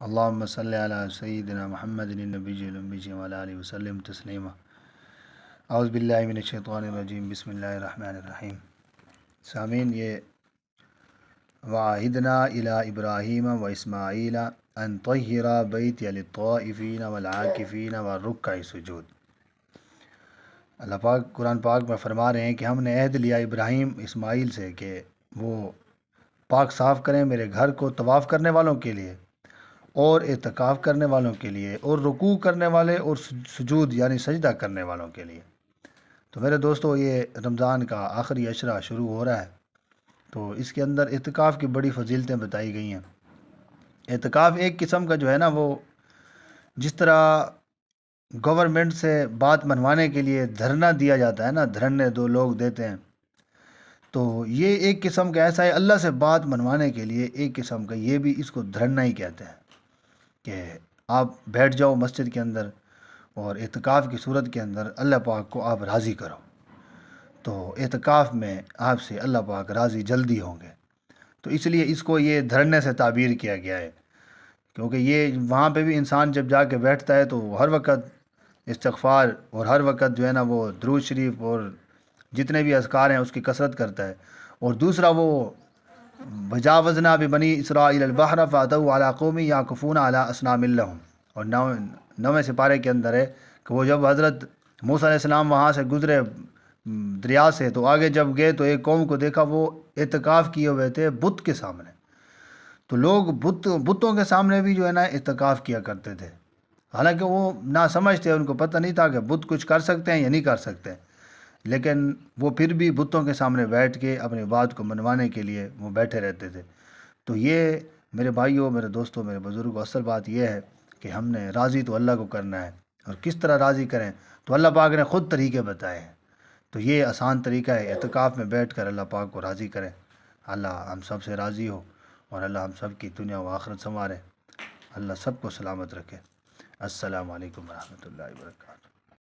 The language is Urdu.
اللهم صل علی سیدنا محمد النبی الأمی وعلی آلہ وسلم تسلیما۔ اعوذ باللہ من الشیطان الرجیم، بسم اللہ الرحمن الرحیم۔ سامعین، یہ وعہدنا الی ابراہیم و اسماعیل ان طہرا بیتی للطائفین والعاکفین والرکع السجود۔ اللہ پاک قرآن پاک میں فرما رہے ہیں کہ ہم نے عہد لیا ابراہیم اسماعیل سے کہ وہ پاک صاف کریں میرے گھر کو طواف کرنے والوں کے لیے اور اعتکاف کرنے والوں کے لیے اور رکوع کرنے والے اور سجود یعنی سجدہ کرنے والوں کے لیے۔ تو میرے دوستو، یہ رمضان کا آخری عشرہ شروع ہو رہا ہے، تو اس کے اندر اعتکاف کی بڑی فضیلتیں بتائی گئی ہیں۔ اعتکاف ایک قسم کا جو ہے نا، وہ جس طرح گورنمنٹ سے بات منوانے کے لیے دھرنا دیا جاتا ہے نا، دھرنے دو لوگ دیتے ہیں، تو یہ ایک قسم کا ایسا ہے، اللہ سے بات منوانے کے لیے ایک قسم کا یہ بھی اس کو دھرنا ہی کہتے ہیں کہ آپ بیٹھ جاؤ مسجد کے اندر اور اعتکاف کی صورت کے اندر اللہ پاک کو آپ راضی کرو، تو اعتکاف میں آپ سے اللہ پاک راضی جلدی ہوں گے۔ تو اس لیے اس کو یہ دھرنے سے تعبیر کیا گیا ہے، کیونکہ یہ وہاں پہ بھی انسان جب جا کے بیٹھتا ہے تو ہر وقت استغفار اور ہر وقت جو ہے نا وہ درود شریف اور جتنے بھی اذکار ہیں اس کی کثرت کرتا ہے۔ اور دوسرا وہ وجاوزنا ببنی اسرائیل البحر فاتوا علی قوم یعکفون علی اصنام لہم، اور نویں سپارے کے اندر ہے کہ وہ جب حضرت موسیٰ علیہ السلام وہاں سے گزرے دریا سے، تو آگے جب گئے تو ایک قوم کو دیکھا وہ اعتکاف کیے ہوئے تھے بت کے سامنے۔ تو لوگ بتوں کے سامنے بھی جو ہے نا اعتکاف کیا کرتے تھے، حالانکہ وہ نہ سمجھ تھے، ان کو پتہ نہیں تھا کہ بت کچھ کر سکتے ہیں یا نہیں کر سکتے، لیکن وہ پھر بھی بتوں کے سامنے بیٹھ کے اپنی بات کو منوانے کے لیے وہ بیٹھے رہتے تھے۔ تو یہ میرے بھائیوں، میرے دوستوں، میرے بزرگوں، اصل بات یہ ہے کہ ہم نے راضی تو اللہ کو کرنا ہے، اور کس طرح راضی کریں تو اللہ پاک نے خود طریقے بتائے ہیں۔ تو یہ آسان طریقہ ہے، اعتکاف میں بیٹھ کر اللہ پاک کو راضی کریں۔ اللہ ہم سب سے راضی ہو، اور اللہ ہم سب کی دنیا و آخرت سنوارے۔ اللہ سب کو سلامت رکھے۔ السلام علیکم ورحمۃ اللہ وبرکاتہ۔